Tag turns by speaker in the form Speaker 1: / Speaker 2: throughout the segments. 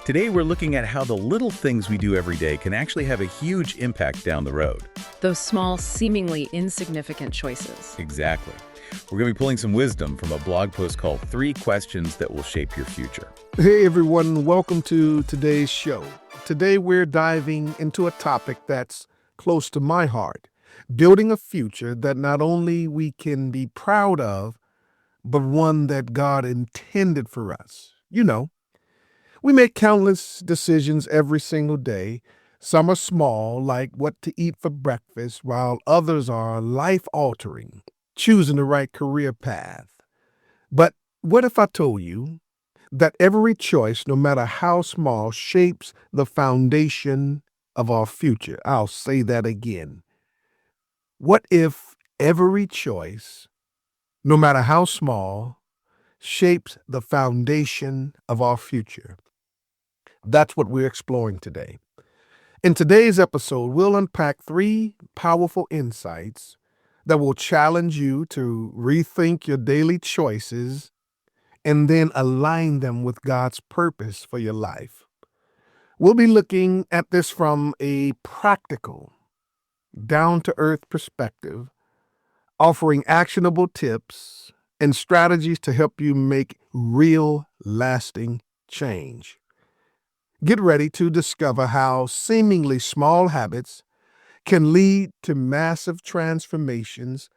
Speaker 1: Today we're looking at how the little things we do every day can actually have a huge impact down the road.
Speaker 2: Those small, seemingly insignificant choices.
Speaker 1: Exactly. We're going to be pulling some wisdom from a blog post called 3 Questions That Will Shape Your Future.
Speaker 3: Hey everyone, welcome to today's show. Today we're diving into a topic that's close to my heart, building a future that not only we can be proud of, but one that God intended for us. We make countless decisions every single day. Some are small, like what to eat for breakfast, while others are life-altering, choosing the right career path. But what if I told you that every choice, no matter how small, shapes the foundation of our future? I'll say that again. What if every choice, no matter how small, shapes the foundation of our future? That's what we're exploring today. In today's episode, we'll unpack 3 powerful insights that will challenge you to rethink your daily choices and then align them with God's purpose for your life. We'll be looking at this from a practical, down-to-earth perspective, offering actionable tips and strategies to help you make real, lasting change. Get ready to discover how seemingly small habits can lead to massive transformations,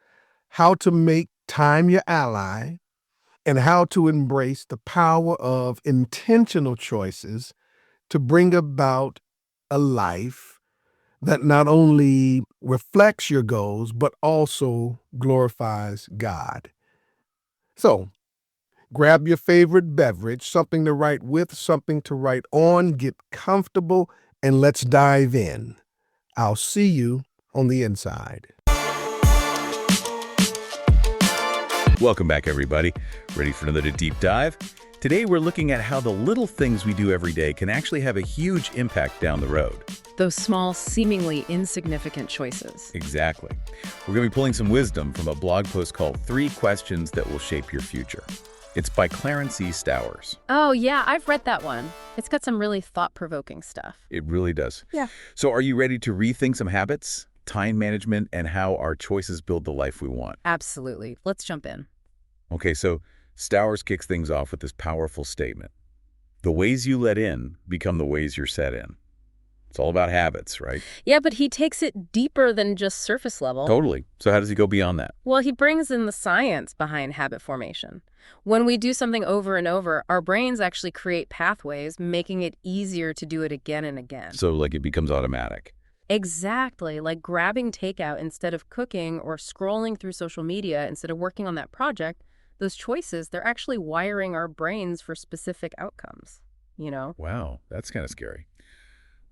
Speaker 3: how to make time your ally, and how to embrace the power of intentional choices to bring about a life that not only reflects your goals, but also glorifies God. So, grab your favorite beverage, something to write with, something to write on, get comfortable, and let's dive in. I'll see you on the inside.
Speaker 1: Welcome back, everybody. Ready for another deep dive? Today we're looking at how the little things we do every day can actually have a huge impact down the road.
Speaker 2: Those small, seemingly insignificant choices.
Speaker 1: Exactly. We're going to be pulling some wisdom from a blog post called 3 Questions That Will Shape Your Future. It's by Clarence E. Stowers.
Speaker 2: Oh, yeah, I've read that one. It's got some really thought-provoking stuff.
Speaker 1: It really does.
Speaker 2: Yeah.
Speaker 1: So are you ready to rethink some habits, time management, and how our choices build the life we want?
Speaker 2: Absolutely. Let's jump in.
Speaker 1: Okay, so Stowers kicks things off with this powerful statement. The ways you let in become the ways you're set in. It's all about habits, right?
Speaker 2: Yeah, but he takes it deeper than just surface level.
Speaker 1: Totally. So how does he go beyond that?
Speaker 2: Well, he brings in the science behind habit formation. When we do something over and over, our brains actually create pathways, making it easier to do it again and again.
Speaker 1: So like it becomes automatic.
Speaker 2: Exactly, like grabbing takeout instead of cooking or scrolling through social media instead of working on that project. Those choices, they're actually wiring our brains for specific outcomes,
Speaker 1: Wow, that's kind of scary.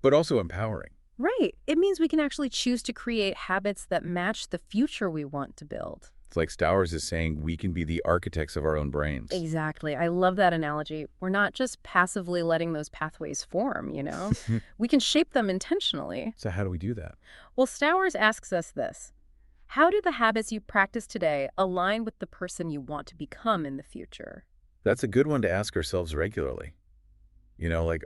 Speaker 1: But also empowering.
Speaker 2: Right. It means we can actually choose to create habits that match the future we want to build.
Speaker 1: It's like Stowers is saying we can be the architects of our own brains.
Speaker 2: Exactly. I love that analogy. We're not just passively letting those pathways form, We can shape them intentionally.
Speaker 1: So how do we do that?
Speaker 2: Well, Stowers asks us this. How do the habits you practice today align with the person you want to become in the future?
Speaker 1: That's a good one to ask ourselves regularly. Like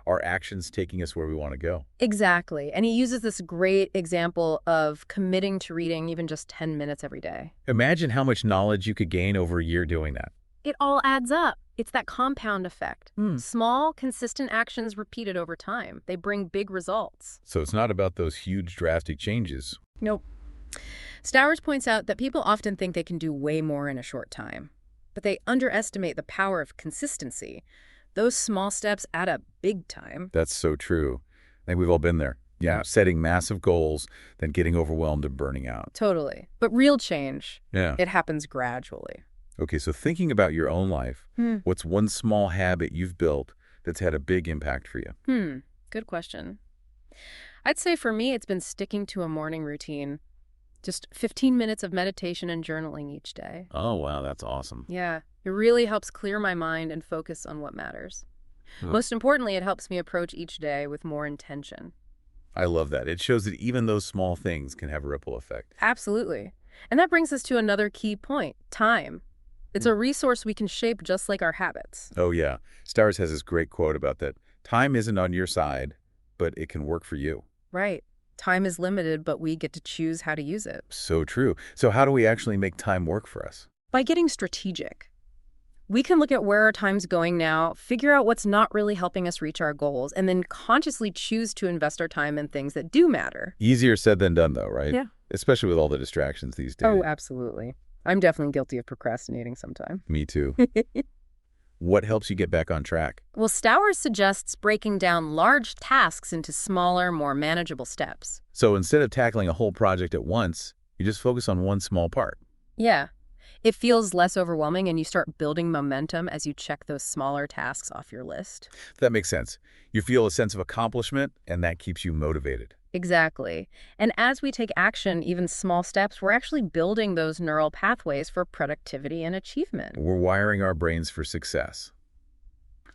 Speaker 1: are actions taking us where we want to go?
Speaker 2: Exactly. And he uses this great example of committing to reading even just 10 minutes every day.
Speaker 1: Imagine how much knowledge you could gain over a year doing that.
Speaker 2: It all adds up. It's that compound effect. Small, consistent actions repeated over time. They bring big results.
Speaker 1: So it's not about those huge, drastic changes.
Speaker 2: Nope. Stowers points out that people often think they can do way more in a short time, but they underestimate the power of consistency. Those small steps add up big time.
Speaker 1: That's so true. I think we've all been there. Yeah, setting massive goals, then getting overwhelmed and burning out.
Speaker 2: Totally. But real change,
Speaker 1: Yeah.
Speaker 2: it happens gradually.
Speaker 1: Okay, so thinking about your own life, what's one small habit you've built that's had a big impact for you?
Speaker 2: Good question. I'd say for me, it's been sticking to a morning routine. Just 15 minutes of meditation and journaling each day.
Speaker 1: Oh, wow, that's awesome.
Speaker 2: Yeah, it really helps clear my mind and focus on what matters. Most importantly, it helps me approach each day with more intention.
Speaker 1: I love that. It shows that even those small things can have a ripple effect.
Speaker 2: Absolutely. And that brings us to another key point, time. It's a resource we can shape just like our habits.
Speaker 1: Oh, yeah. Stowers has this great quote about that. Time isn't on your side, but it can work for you.
Speaker 2: Right. Time is limited, but we get to choose how to use it.
Speaker 1: So true. So how do we actually make time work for us?
Speaker 2: By getting strategic. We can look at where our time's going now, figure out what's not really helping us reach our goals, and then consciously choose to invest our time in things that do matter.
Speaker 1: Easier said than done, though, right?
Speaker 2: Yeah.
Speaker 1: Especially with all the distractions these days.
Speaker 2: Oh, absolutely. I'm definitely guilty of procrastinating sometime.
Speaker 1: Me too. What helps you get back on track?
Speaker 2: Well, Stowers suggests breaking down large tasks into smaller, more manageable steps.
Speaker 1: So instead of tackling a whole project at once, you just focus on one small part.
Speaker 2: Yeah. It feels less overwhelming and you start building momentum as you check those smaller tasks off your list.
Speaker 1: That makes sense. You feel a sense of accomplishment, and that keeps you motivated.
Speaker 2: Exactly. And as we take action, even small steps, we're actually building those neural pathways for productivity and achievement.
Speaker 1: We're wiring our brains for success.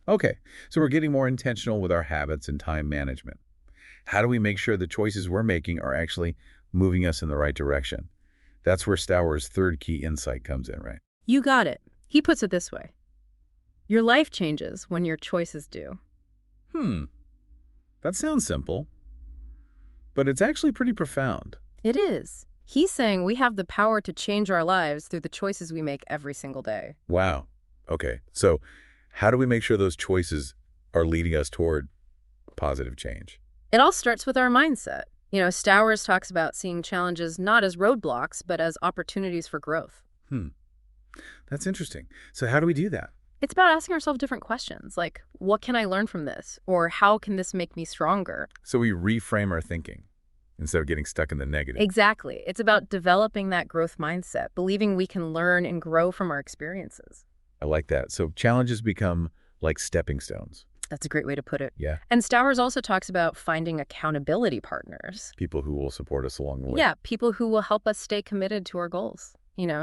Speaker 1: Okay, so we're getting more intentional with our habits and time management. How do we make sure the choices we're making are actually moving us in the right direction? That's where Stowers' third key insight comes in, right?
Speaker 2: You got it. He puts it this way. Your life changes when your choices do.
Speaker 1: That sounds simple, but it's actually pretty profound.
Speaker 2: It is. He's saying we have the power to change our lives through the choices we make every single day.
Speaker 1: Wow. Okay, so how do we make sure those choices are leading us toward positive change?
Speaker 2: It all starts with our mindset. Stowers talks about seeing challenges not as roadblocks, but as opportunities for growth.
Speaker 1: That's interesting. So how do we do that?
Speaker 2: It's about asking ourselves different questions, like, what can I learn from this? Or how can this make me stronger?
Speaker 1: So we reframe our thinking instead of getting stuck in the negative.
Speaker 2: Exactly. It's about developing that growth mindset, believing we can learn and grow from our experiences.
Speaker 1: I like that. So challenges become like stepping stones.
Speaker 2: That's a great way to put it.
Speaker 1: Yeah.
Speaker 2: And Stowers also talks about finding accountability partners.
Speaker 1: People who will support us along the way.
Speaker 2: Yeah, people who will help us stay committed to our goals,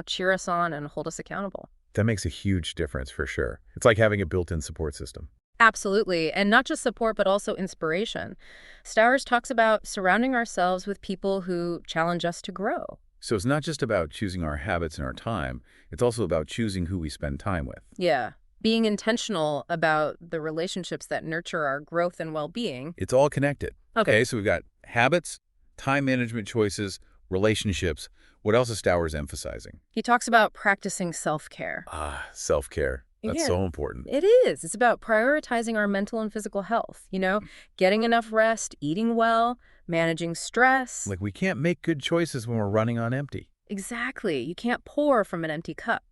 Speaker 2: cheer us on and hold us accountable.
Speaker 1: That makes a huge difference for sure. It's like having a built-in support system.
Speaker 2: Absolutely. And not just support, but also inspiration. Stowers talks about surrounding ourselves with people who challenge us to grow.
Speaker 1: So it's not just about choosing our habits and our time. It's also about choosing who we spend time with.
Speaker 2: Yeah. Being intentional about the relationships that nurture our growth and well-being.
Speaker 1: It's all connected.
Speaker 2: Okay.
Speaker 1: So we've got habits, time management choices, relationships. What else is Stowers emphasizing?
Speaker 2: He talks about practicing self-care.
Speaker 1: Self-care. That's
Speaker 2: Yeah.
Speaker 1: so important.
Speaker 2: It is. It's about prioritizing our mental and physical health, getting enough rest, eating well, managing stress.
Speaker 1: Like we can't make good choices when we're running on empty.
Speaker 2: Exactly. You can't pour from an empty cup.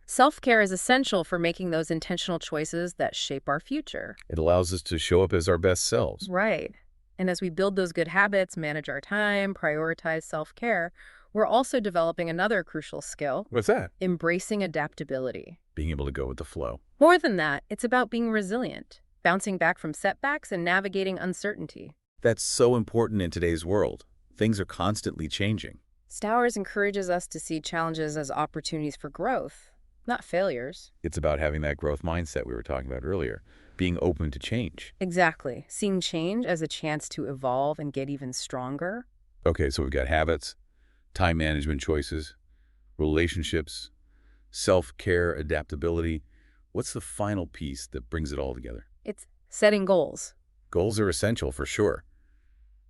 Speaker 2: Self-care is essential for making those intentional choices that shape our future.
Speaker 1: It allows us to show up as our best selves.
Speaker 2: Right. And as we build those good habits, manage our time, prioritize self-care, we're also developing another crucial skill,
Speaker 1: What's that?
Speaker 2: embracing adaptability.
Speaker 1: Being able to go with the flow.
Speaker 2: More than that, it's about being resilient, bouncing back from setbacks and navigating uncertainty.
Speaker 1: That's so important in today's world. Things are constantly changing.
Speaker 2: Stowers encourages us to see challenges as opportunities for growth, not failures.
Speaker 1: It's about having that growth mindset we were talking about earlier, being open to change.
Speaker 2: Exactly. Seeing change as a chance to evolve and get even stronger.
Speaker 1: Okay, so we've got habits, time management choices, relationships, self-care, adaptability. What's the final piece that brings it all together?
Speaker 2: It's setting goals.
Speaker 1: Goals are essential for sure,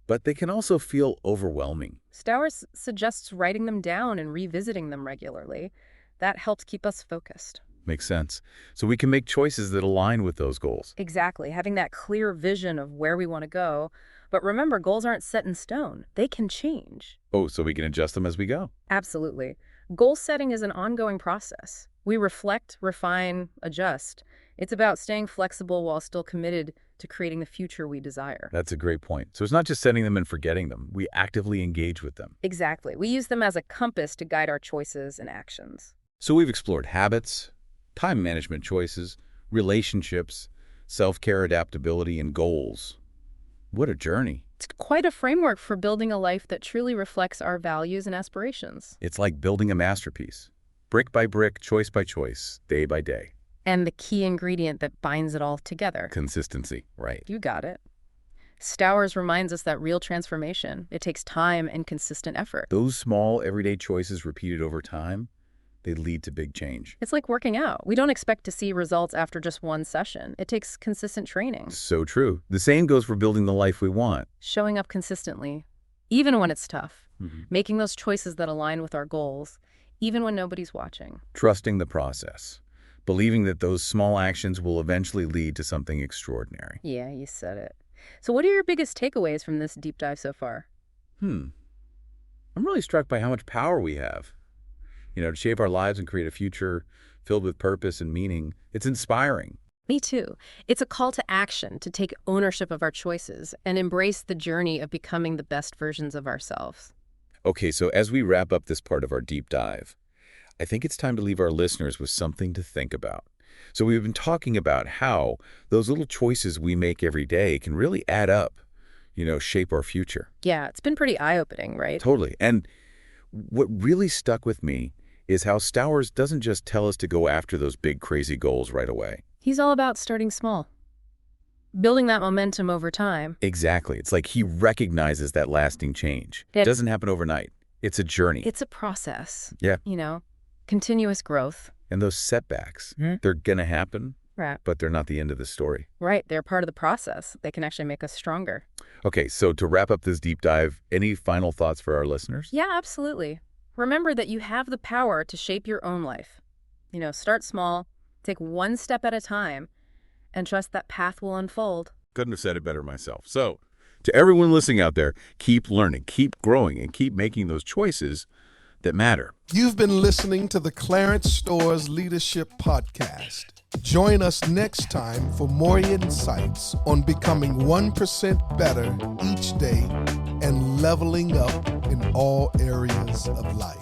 Speaker 1: but they can also feel overwhelming.
Speaker 2: Stowers suggests writing them down and revisiting them regularly. That helps keep us focused.
Speaker 1: Makes sense. So we can make choices that align with those goals.
Speaker 2: Exactly. Having that clear vision of where we want to go. But remember, goals aren't set in stone. They can change.
Speaker 1: Oh, so we can adjust them as we go.
Speaker 2: Absolutely. Goal setting is an ongoing process. We reflect, refine, adjust. It's about staying flexible while still committed to creating the future we desire.
Speaker 1: That's a great point. So it's not just setting them and forgetting them. We actively engage with them.
Speaker 2: Exactly. We use them as a compass to guide our choices and actions.
Speaker 1: So we've explored habits, time management choices, relationships, self-care, adaptability, and goals. What a journey.
Speaker 2: It's quite a framework for building a life that truly reflects our values and aspirations.
Speaker 1: It's like building a masterpiece. Brick by brick, choice by choice, day by day.
Speaker 2: And the key ingredient that binds it all together.
Speaker 1: Consistency, right.
Speaker 2: You got it. Stowers reminds us that real transformation, it takes time and consistent effort.
Speaker 1: Those small, everyday choices repeated over time, they lead to big change.
Speaker 2: It's like working out. We don't expect to see results after just one session. It takes consistent training,
Speaker 1: So true. The same goes for building the life we want.
Speaker 2: showing up consistently, even when it's tough,
Speaker 1: Mhm.
Speaker 2: making those choices that align with our goals, even when nobody's watching.
Speaker 1: Trusting the process. Believing that those small actions will eventually lead to something extraordinary.
Speaker 2: Yeah, you said it. So what are your biggest takeaways from this deep dive so far?
Speaker 1: I'm really struck by how much power we have. To shape our lives and create a future filled with purpose and meaning. It's inspiring.
Speaker 2: Me too. It's a call to action to take ownership of our choices and embrace the journey of becoming the best versions of ourselves.
Speaker 1: Okay, so as we wrap up this part of our deep dive, I think it's time to leave our listeners with something to think about. So we've been talking about how those little choices we make every day can really add up, shape our future.
Speaker 2: Yeah, it's been pretty eye-opening, right?
Speaker 1: Totally. And what really stuck with me is how Stowers doesn't just tell us to go after those big, crazy goals right away.
Speaker 2: He's all about starting small, building that momentum over time.
Speaker 1: Exactly. It's like he recognizes that lasting change.
Speaker 2: Yeah.
Speaker 1: It doesn't happen overnight. It's a journey.
Speaker 2: It's a process.
Speaker 1: Yeah.
Speaker 2: Continuous growth.
Speaker 1: And those setbacks, they're going to happen,
Speaker 2: Right.
Speaker 1: but they're not the end of the story.
Speaker 2: Right. They're part of the process. They can actually make us stronger.
Speaker 1: Okay, so to wrap up this deep dive, any final thoughts for our listeners?
Speaker 2: Yeah, absolutely. Remember that you have the power to shape your own life. Start small, take one step at a time, and trust that path will unfold.
Speaker 1: Couldn't have said it better myself. So, to everyone listening out there, keep learning, keep growing, and keep making those choices that matter.
Speaker 3: You've been listening to the Clarence Stowers Leadership Podcast. Join us next time for more insights on becoming 1% better each day and leveling up in all areas of life.